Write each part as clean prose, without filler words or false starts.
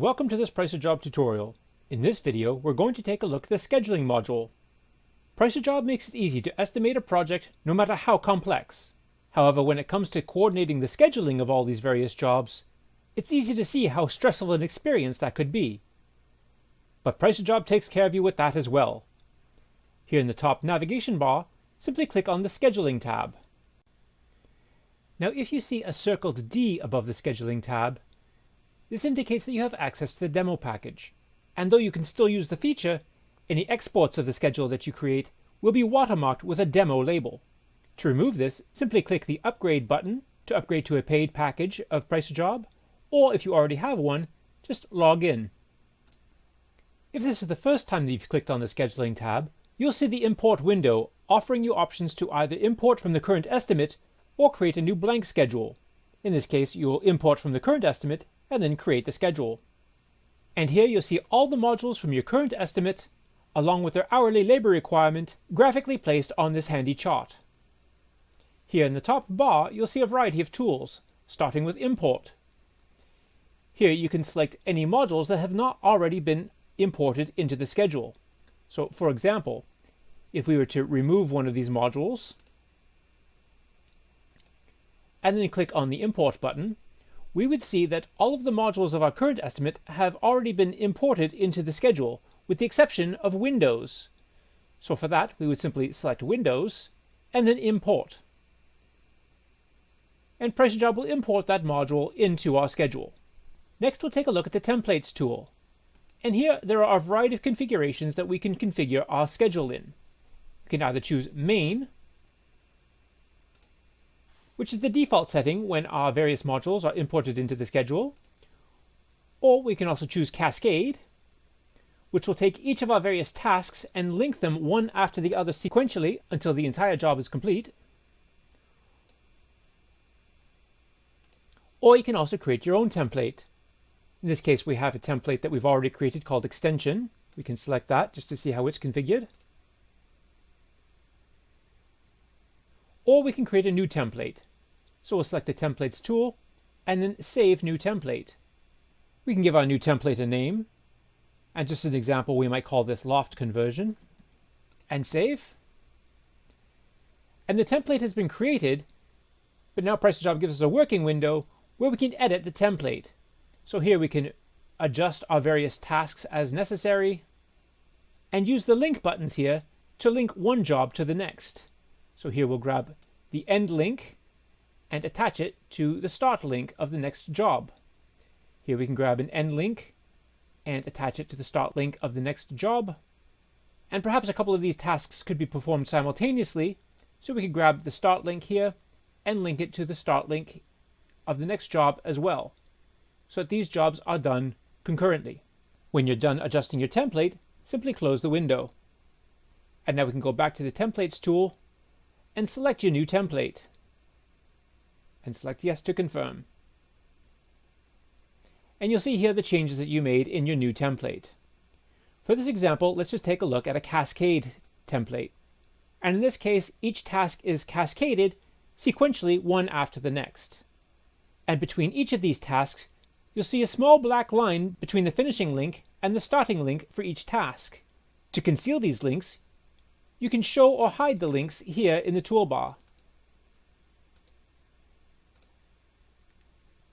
welcome to this Price a Job tutorial. In this video, we're going to take a look at the scheduling module. Price a Job makes it easy to estimate a project no matter how complex. However, when it comes to coordinating the scheduling of all these various jobs, it's easy to see how stressful an experience that could be. But Price a Job takes care of you with that as well. Here in the top navigation bar, simply click on the Scheduling tab. Now if you see a circled D above the Scheduling tab, this indicates that you have access to the demo package, and though you can still use the feature, any exports of the schedule that you create will be watermarked with a demo label. To remove this, simply click the Upgrade button to upgrade to a paid package of Price a Job, or if you already have one, just log in. If this is the first time that you've clicked on the Scheduling tab, you'll see the Import window offering you options to either import from the current estimate or create a new blank schedule. In this case, you will import from the current estimate and then create the schedule. And here you'll see all the modules from your current estimate, along with their hourly labor requirement, graphically placed on this handy chart. Here in the top bar, you'll see a variety of tools, starting with Import. Here you can select any modules that have not already been imported into the schedule. So for example, if we were to remove one of these modules, and then click on the Import button, we would see that all of the modules of our current estimate have already been imported into the schedule, with the exception of Windows. So for that, we would simply select Windows, and then Import. And Price a Job will import that module into our schedule. Next, we'll take a look at the Templates tool. And here, there are a variety of configurations that we can configure our schedule in. We can either choose Main, which is the default setting when our various modules are imported into the schedule. Or we can also choose Cascade, which will take each of our various tasks and link them one after the other sequentially until the entire job is complete. Or you can also create your own template. In this case, we have a template that we've already created called Extension. We can select that just to see how it's configured. Or we can create a new template. So we'll select the Templates tool and then Save New Template. We can give our new template a name. And just as an example, we might call this Loft Conversion. And save. And the template has been created, but now Price a Job gives us a working window where we can edit the template. So here we can adjust our various tasks as necessary and use the link buttons here to link one job to the next. So here we'll grab the end link and attach it to the start link of the next job. Here we can grab an end link and attach it to the start link of the next job. And perhaps a couple of these tasks could be performed simultaneously, so we could grab the start link here and link it to the start link of the next job as well, so that these jobs are done concurrently. When you're done adjusting your template, simply close the window. And now we can go back to the Templates tool and select your new template. And select Yes to confirm. And you'll see here the changes that you made in your new template. For this example, let's just take a look at a Cascade template. And in this case, each task is cascaded sequentially one after the next. And between each of these tasks, you'll see a small black line between the finishing link and the starting link for each task. To conceal these links, you can show or hide the links here in the toolbar.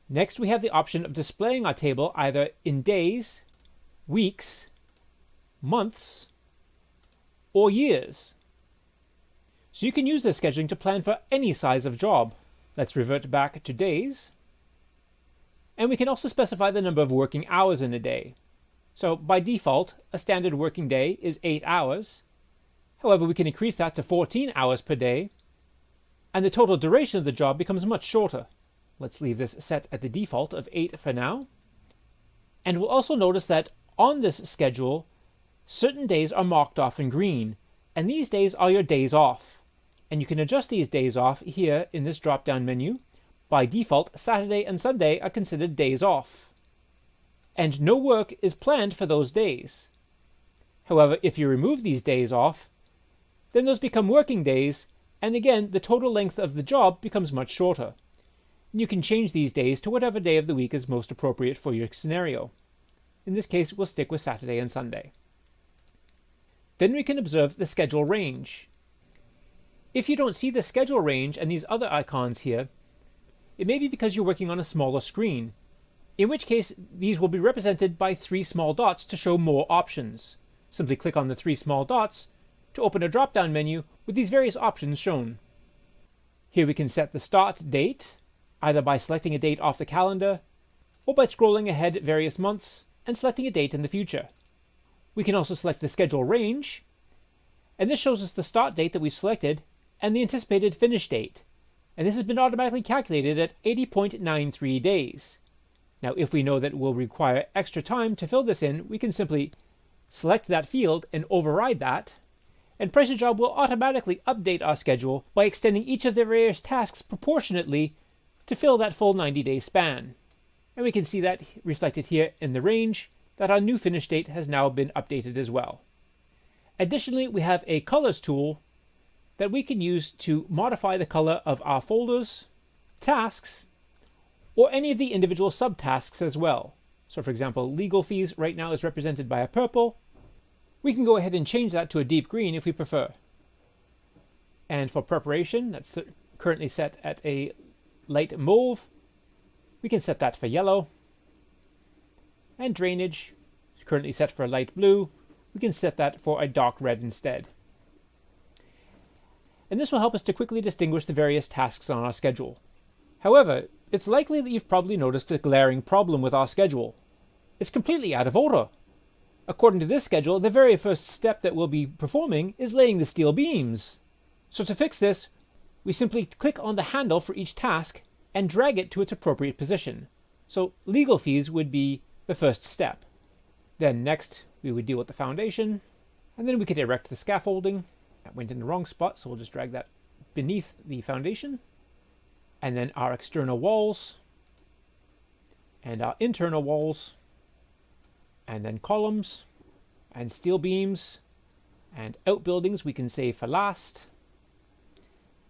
Next, we have the option of displaying our table either in days, weeks, months, or years. So you can use this scheduling to plan for any size of job. Let's revert back to days. And we can also specify the number of working hours in a day. So by default, a standard working day is 8 hours. However, we can increase that to 14 hours per day, and the total duration of the job becomes much shorter. Let's leave this set at the default of 8 for now. And we'll also notice that on this schedule, certain days are marked off in green, and these days are your days off. And you can adjust these days off here in this drop-down menu. By default, Saturday and Sunday are considered days off, and no work is planned for those days. However, if you remove these days off, then those become working days, and again, the total length of the job becomes much shorter. You can change these days to whatever day of the week is most appropriate for your scenario. In this case, we'll stick with Saturday and Sunday. Then we can observe the schedule range. If you don't see the schedule range and these other icons here, it may be because you're working on a smaller screen, in which case these will be represented by 3 small dots to show more options. Simply click on the 3 small dots to open a drop-down menu with these various options shown. Here we can set the start date, either by selecting a date off the calendar, or by scrolling ahead various months and selecting a date in the future. We can also select the schedule range, and this shows us the start date that we've selected and the anticipated finish date. And this has been automatically calculated at 80.93 days. Now, if we know that we'll require extra time to fill this in, we can simply select that field and override that, and Price a Job will automatically update our schedule by extending each of the various tasks proportionately to fill that full 90-day span. And we can see that reflected here in the range, that our new finish date has now been updated as well. Additionally, we have a colors tool that we can use to modify the color of our folders, tasks, or any of the individual subtasks as well. So for example, legal fees right now is represented by a purple. We can go ahead and change that to a deep green if we prefer. And for preparation, that's currently set at a light mauve. We can set that for yellow. And drainage, currently set for a light blue. We can set that for a dark red instead. And this will help us to quickly distinguish the various tasks on our schedule. However, it's likely that you've probably noticed a glaring problem with our schedule. It's completely out of order. According to this schedule, the very first step that we'll be performing is laying the steel beams. So to fix this, we simply click on the handle for each task and drag it to its appropriate position. So legal fees would be the first step. Then next, we would deal with the foundation, and then we could erect the scaffolding. That went in the wrong spot, so we'll just drag that beneath the foundation. And then our external walls, and our internal walls, and then columns, and steel beams, and outbuildings we can save for last.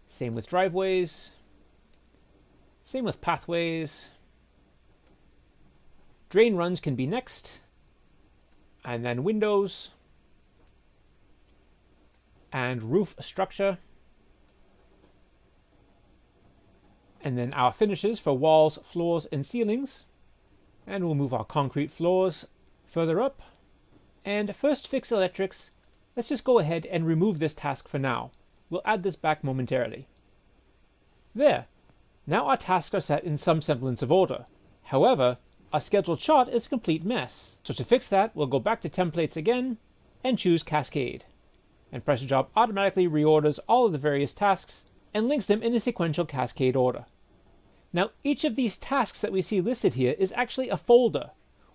Same with driveways, same with pathways. Drain runs can be next, and then windows, and roof structure, and then our finishes for walls, floors, and ceilings. And we'll move our concrete floors further up. And first fix electrics. Let's just go ahead and remove this task for now. We'll add this back momentarily. There. Now our tasks are set in some semblance of order. However, our scheduled chart is a complete mess. So to fix that, we'll go back to templates again and choose Cascade. And Price a Job automatically reorders all of the various tasks and links them in a sequential cascade order. Now, each of these tasks that we see listed here is actually a folder.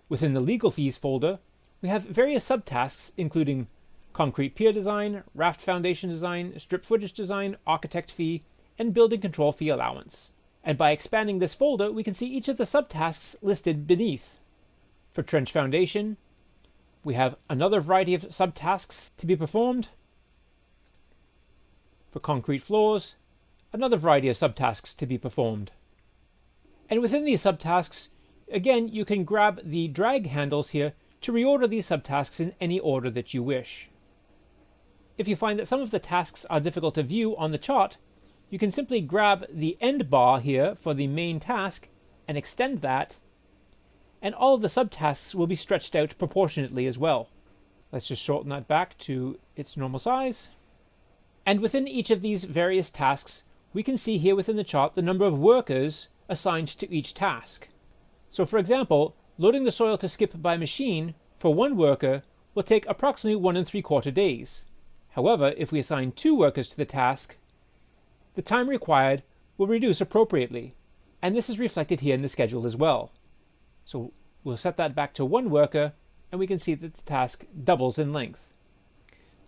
Within the legal fees folder, we have various subtasks including concrete pier design, raft foundation design, strip footage design, architect fee, and building control fee allowance. And by expanding this folder, we can see each of the subtasks listed beneath. For trench foundation, we have another variety of subtasks to be performed. For concrete floors, another variety of subtasks to be performed. And within these subtasks, again, you can grab the drag handles here to reorder these subtasks in any order that you wish. If you find that some of the tasks are difficult to view on the chart, you can simply grab the end bar here for the main task and extend that, and all of the subtasks will be stretched out proportionately as well. Let's just shorten that back to its normal size. And within each of these various tasks, we can see here within the chart the number of workers assigned to each task. So for example, loading the soil to skip by machine for one worker will take approximately 1 3/4 days. However, if we assign 2 workers to the task, the time required will reduce appropriately, and this is reflected here in the schedule as well. So we'll set that back to 1 worker, and we can see that the task doubles in length.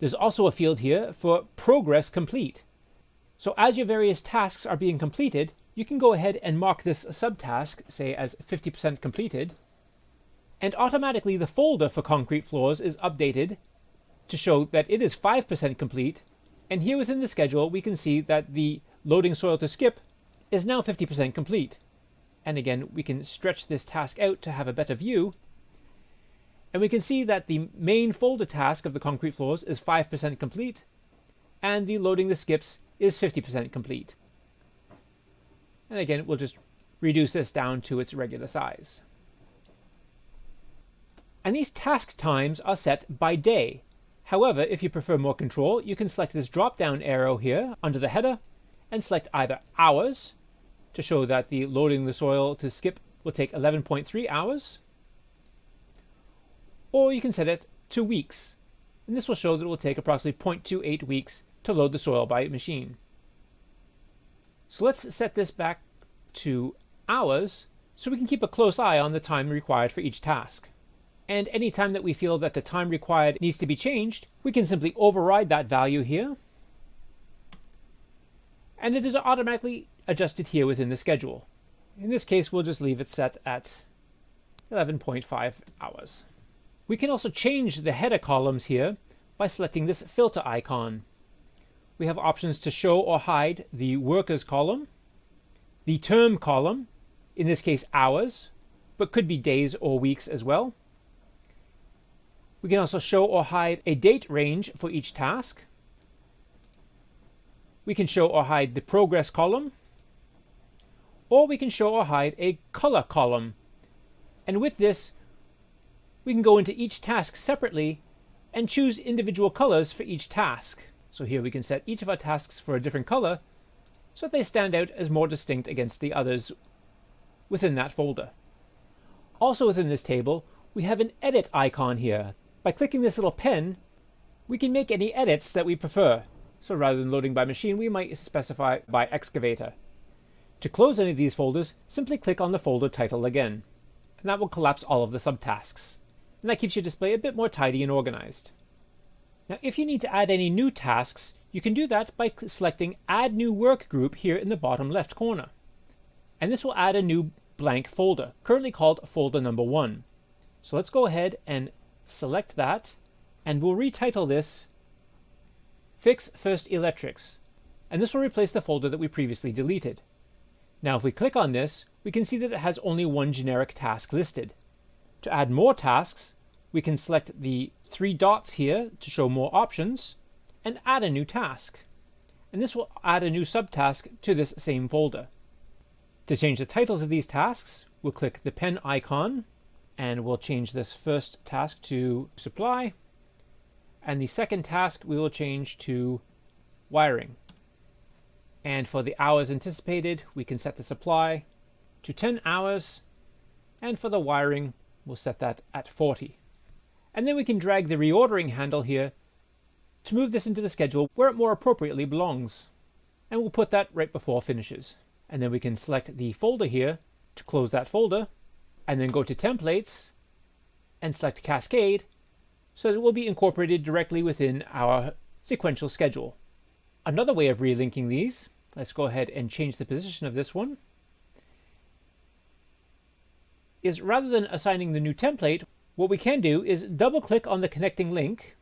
There's also a field here for progress complete. So as your various tasks are being completed, you can go ahead and mark this subtask, say as 50% completed, and automatically the folder for concrete floors is updated to show that it is 5% complete, and here within the schedule we can see that the loading soil to skip is now 50% complete. And again, we can stretch this task out to have a better view, And we can see that the main folder task of the concrete floors is 5% complete, and the loading the skips is 50% complete. And again, we'll just reduce this down to its regular size. And these task times are set by day. However, if you prefer more control, you can select this drop-down arrow here under the header and select either hours to show that the loading the soil to skip will take 11.3 hours, or you can set it to weeks, and this will show that it will take approximately 0.28 weeks to load the soil by machine. So let's set this back to hours so we can keep a close eye on the time required for each task. And any time that we feel that the time required needs to be changed, we can simply override that value here, and it is automatically adjusted here within the schedule. In this case, we'll just leave it set at 11.5 hours. We can also change the header columns here by selecting this filter icon. We have options to show or hide the workers column, the term column, in this case hours, but could be days or weeks as well. We can also show or hide a date range for each task. We can show or hide the progress column, or we can show or hide a color column. And with this, we can go into each task separately and choose individual colors for each task. So here we can set each of our tasks for a different color so that they stand out as more distinct against the others within that folder. Also within this table, we have an edit icon here. By clicking this little pen, we can make any edits that we prefer. So rather than loading by machine, we might specify by excavator. To close any of these folders, simply click on the folder title again, and that will collapse all of the subtasks. And that keeps your display a bit more tidy and organized. Now, if you need to add any new tasks, you can do that by selecting Add New Work Group here in the bottom left corner. And this will add a new blank folder, currently called folder number 1. So let's go ahead and select that, and we'll retitle this Fix First Electrics, and this will replace the folder that we previously deleted. Now if we click on this, we can see that it has only one generic task listed. To add more tasks, we can select the 3 dots here to show more options and add a new task. And this will add a new subtask to this same folder. To change the titles of these tasks, we'll click the pen icon and we'll change this first task to supply, and the second task we will change to wiring. And for the hours anticipated, we can set the supply to 10 hours, and for the wiring, we'll set that at 40. And then we can drag the reordering handle here to move this into the schedule where it more appropriately belongs. And we'll put that right before finishes. And then we can select the folder here to close that folder, and then go to Templates and select Cascade so that it will be incorporated directly within our sequential schedule. Another way of relinking these, let's go ahead and change the position of this one, is rather than assigning the new template, what we can do is double click on the connecting link,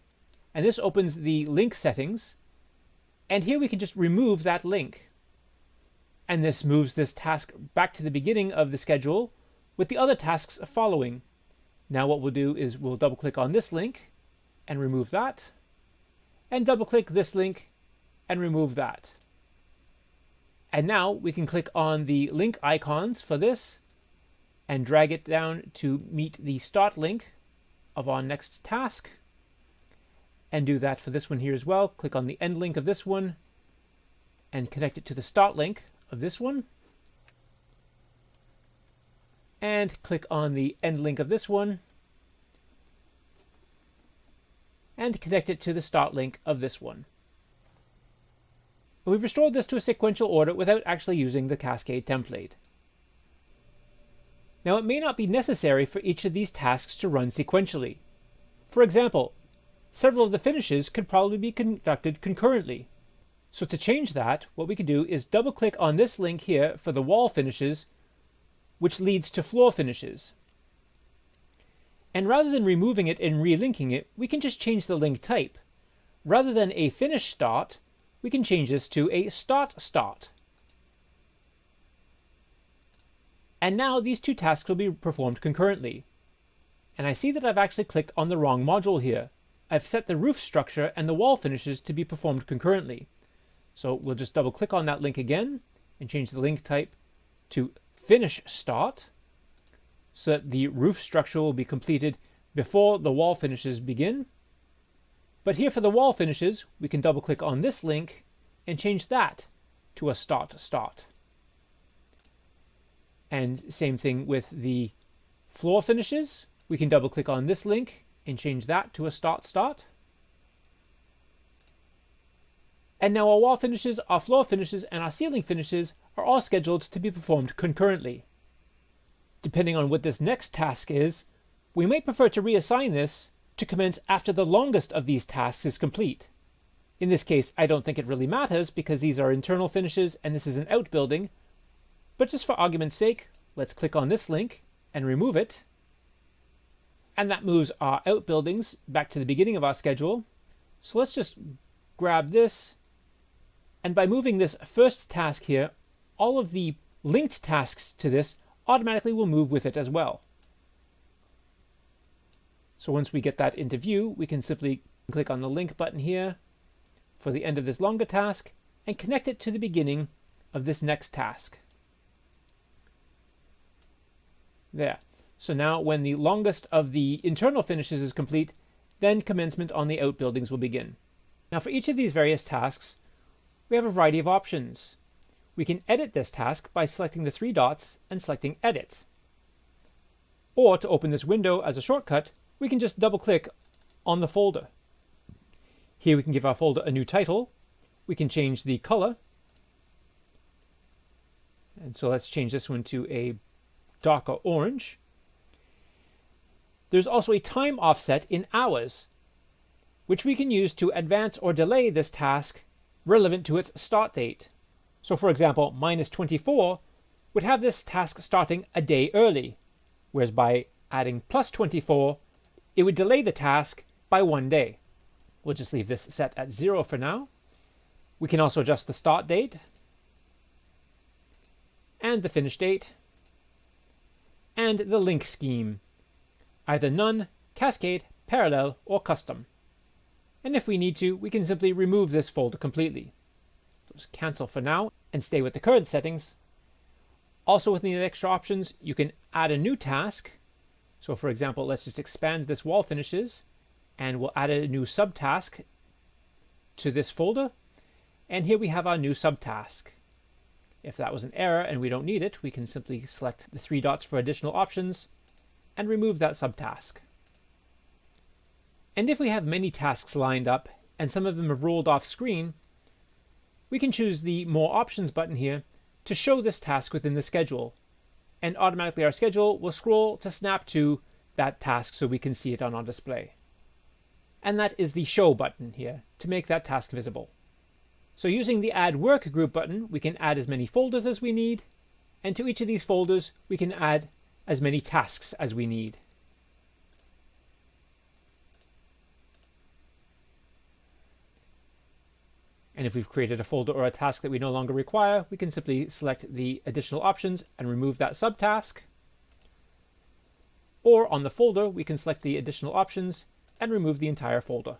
and this opens the link settings, and here we can just remove that link. And this moves this task back to the beginning of the schedule with the other tasks following. Now what we'll do is we'll double click on this link and remove that, and double click this link and remove that. And now we can click on the link icons for this and drag it down to meet the start link of our next task, and do that for this one here as well. Click on the end link of this one and connect it to the start link of this one, and click on the end link of this one and connect it to the start link of this one. We've restored this to a sequential order without actually using the Cascade template. Now it may not be necessary for each of these tasks to run sequentially. For example, several of the finishes could probably be conducted concurrently. So to change that, what we can do is double click on this link here for the wall finishes, which leads to floor finishes. And rather than removing it and relinking it, we can just change the link type. Rather than a finish start, we can change this to a start start. And now these two tasks will be performed concurrently. and I see that I've actually clicked on the wrong module here. I've set the roof structure and the wall finishes to be performed concurrently. So we'll just double click on that link again and change the link type to Finish Start, so that the roof structure will be completed before the wall finishes begin. But here for the wall finishes, we can double click on this link and change that to a Start. And same thing with the floor finishes. We can double click on this link and change that to a Start. And now our wall finishes, our floor finishes, and our ceiling finishes are all scheduled to be performed concurrently. Depending on what this next task is, we might prefer to reassign this to commence after the longest of these tasks is complete. In this case, I don't think it really matters because these are internal finishes and this is an outbuilding, but just for argument's sake, let's click on this link and remove it. And that moves our outbuildings back to the beginning of our schedule. So let's just grab this, and by moving this first task here, all of the linked tasks to this automatically will move with it as well. So once we get that into view, we can simply click on the link button here for the end of this longer task and connect it to the beginning of this next task. There. So now when the longest of the internal finishes is complete, then commencement on the outbuildings will begin. Now for each of these various tasks, we have a variety of options. We can edit this task by selecting the three dots and selecting Edit. Or to open this window as a shortcut, we can just double click on the folder. Here we can give our folder a new title. We can change the color. And so let's change this one to a darker orange. There's also a time offset in hours, which we can use to advance or delay this task relevant to its start date. So for example, -24 would have this task starting a day early, whereas by adding +24, it would delay the task by 1 day. We'll just leave this set at 0 for now. We can also adjust the start date and the finish date and the link scheme, either none, cascade, parallel, or custom. And if we need to, we can simply remove this folder completely. Just cancel for now and stay with the current settings. Also within the extra options, you can add a new task. So for example, let's just expand this wall finishes and we'll add a new subtask to this folder. And here we have our new subtask. If that was an error and we don't need it, we can simply select the three dots for additional options and remove that subtask. And if we have many tasks lined up and some of them have rolled off screen, we can choose the More Options button here to show this task within the schedule. And automatically our schedule will scroll to snap to that task so we can see it on our display. And that is the Show button here to make that task visible. So using the Add Work Group button, we can add as many folders as we need, and to each of these folders we can add as many tasks as we need. And if we've created a folder or a task that we no longer require, we can simply select the additional options and remove that subtask. Or on the folder, we can select the additional options and remove the entire folder.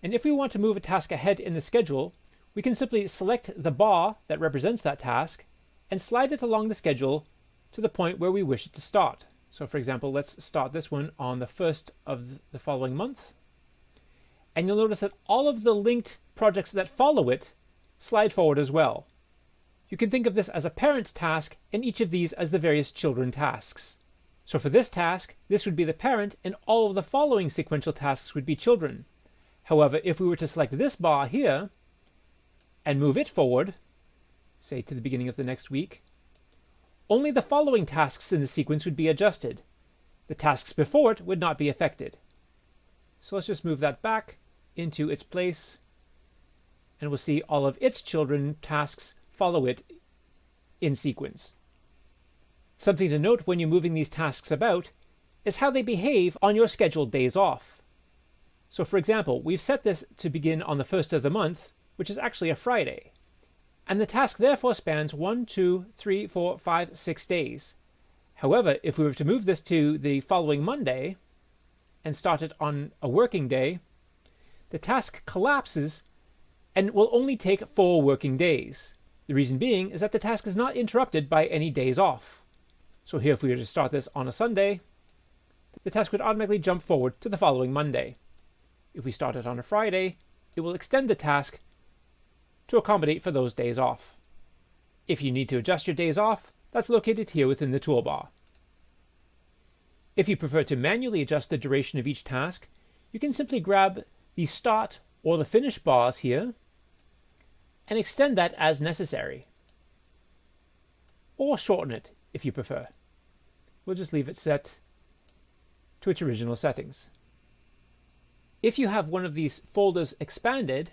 And if we want to move a task ahead in the schedule, we can simply select the bar that represents that task and slide it along the schedule to the point where we wish it to start. So for example, let's start this one on the 1st of the following month. And you'll notice that all of the linked projects that follow it slide forward as well. You can think of this as a parent task and each of these as the various children tasks. So for this task, this would be the parent and all of the following sequential tasks would be children. However, if we were to select this bar here and move it forward, say to the beginning of the next week, only the following tasks in the sequence would be adjusted. The tasks before it would not be affected. So let's just move that back into its place, and we'll see all of its children tasks follow it in sequence. Something to note when you're moving these tasks about is how they behave on your scheduled days off. So for example, we've set this to begin on the 1st of the month, which is actually a Friday. And the task therefore spans 1, 2, 3, 4, 5, 6 days. However, if we were to move this to the following Monday and start it on a working day, the task collapses and will only take 4 working days. The reason being is that the task is not interrupted by any days off. So here, if we were to start this on a Sunday, the task would automatically jump forward to the following Monday. If we start it on a Friday, it will extend the task to accommodate for those days off. If you need to adjust your days off, that's located here within the toolbar. If you prefer to manually adjust the duration of each task, you can simply grab the start or the finish bars here and extend that as necessary. Or shorten it if you prefer. We'll just leave it set to its original settings. If you have one of these folders expanded,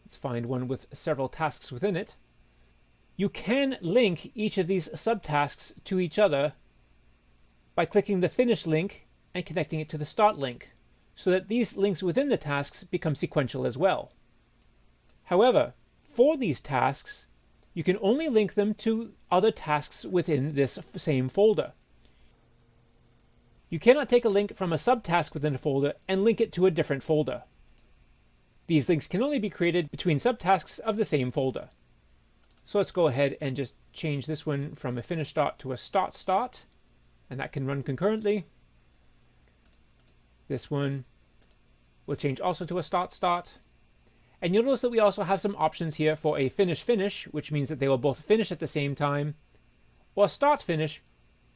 let's find one with several tasks within it, you can link each of these subtasks to each other by clicking the finish link and connecting it to the start link, so that these links within the tasks become sequential as well. However, for these tasks, you can only link them to other tasks within this same folder. You cannot take a link from a subtask within a folder and link it to a different folder. These links can only be created between subtasks of the same folder. So let's go ahead and just change this one from a finish start to a start start, and that can run concurrently. This one will change also to a start start. And you'll notice that we also have some options here for a finish finish, which means that they will both finish at the same time, or start finish,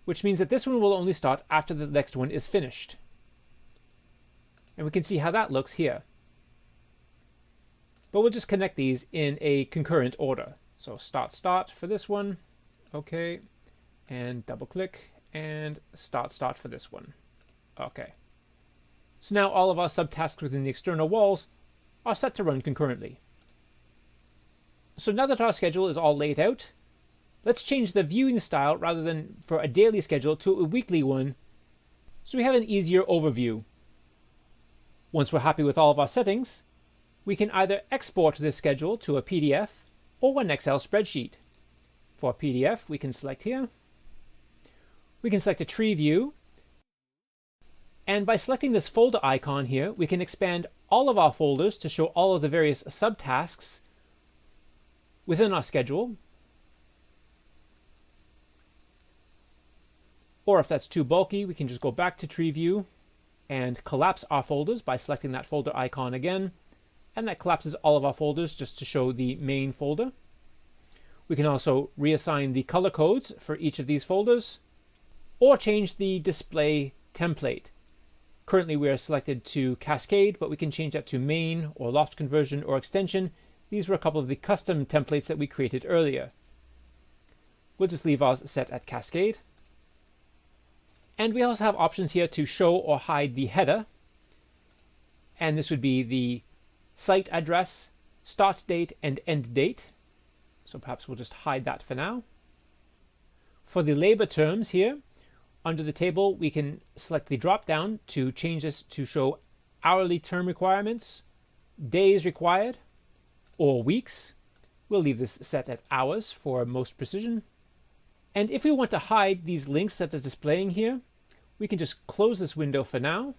which means that this one will only start after the next one is finished. And we can see how that looks here. But we'll just connect these in a concurrent order. So start start for this one, okay, and double click, and start start for this one, okay. So now all of our subtasks within the external walls are set to run concurrently. So now that our schedule is all laid out, let's change the viewing style rather than for a daily schedule to a weekly one, so we have an easier overview. Once we're happy with all of our settings, we can either export this schedule to a PDF or an Excel spreadsheet. For a PDF, we can select here. We can select a tree view. And by selecting this folder icon here, we can expand all of our folders to show all of the various subtasks within our schedule. Or if that's too bulky, we can just go back to tree view and collapse our folders by selecting that folder icon again. And that collapses all of our folders just to show the main folder. We can also reassign the color codes for each of these folders, or change the display template. Currently we are selected to Cascade, but we can change that to Main or Loft Conversion or Extension. These were a couple of the custom templates that we created earlier. We'll just leave ours set at Cascade. And we also have options here to show or hide the header. And this would be the site address, start date, and end date. So perhaps we'll just hide that for now. For the labor terms here, under the table, we can select the drop down to change this to show hourly term requirements, days required, or weeks. We'll leave this set at hours for most precision. And if we want to hide these links that are displaying here, we can just close this window for now,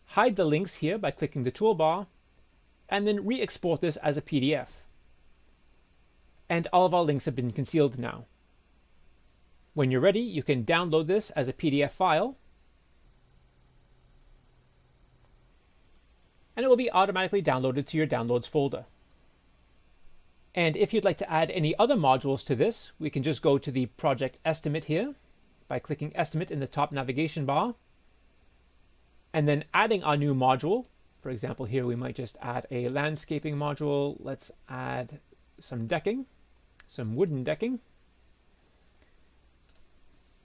hide the links here by clicking the toolbar, and then re-export this as a PDF. And all of our links have been concealed now. When you're ready, you can download this as a PDF file, and it will be automatically downloaded to your downloads folder. And if you'd like to add any other modules to this, we can just go to the project estimate here by clicking estimate in the top navigation bar, and then adding our new module. For example, here we might just add a landscaping module. Let's add some decking, some wooden decking.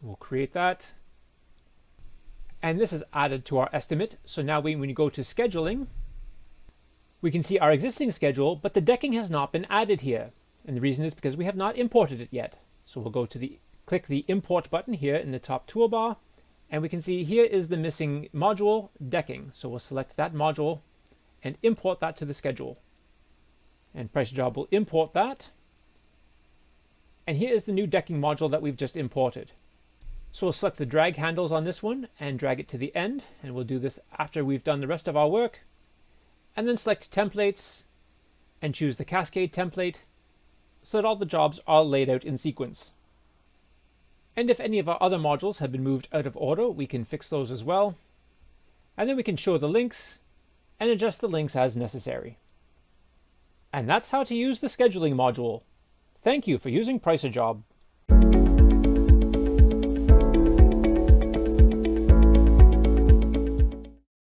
We'll create that. And this is added to our estimate. So now when you go to scheduling, we can see our existing schedule, but the decking has not been added here. And the reason is because we have not imported it yet. So we'll go to click the import button here in the top toolbar, and we can see here is the missing module, decking. So we'll select that module and import that to the schedule. And Price Job will import that. And here is the new decking module that we've just imported. So we'll select the drag handles on this one and drag it to the end, and we'll do this after we've done the rest of our work. And then select templates and choose the cascade template so that all the jobs are laid out in sequence. And if any of our other modules have been moved out of order, we can fix those as well. And then we can show the links and adjust the links as necessary. And that's how to use the scheduling module. Thank you for using PricerJob.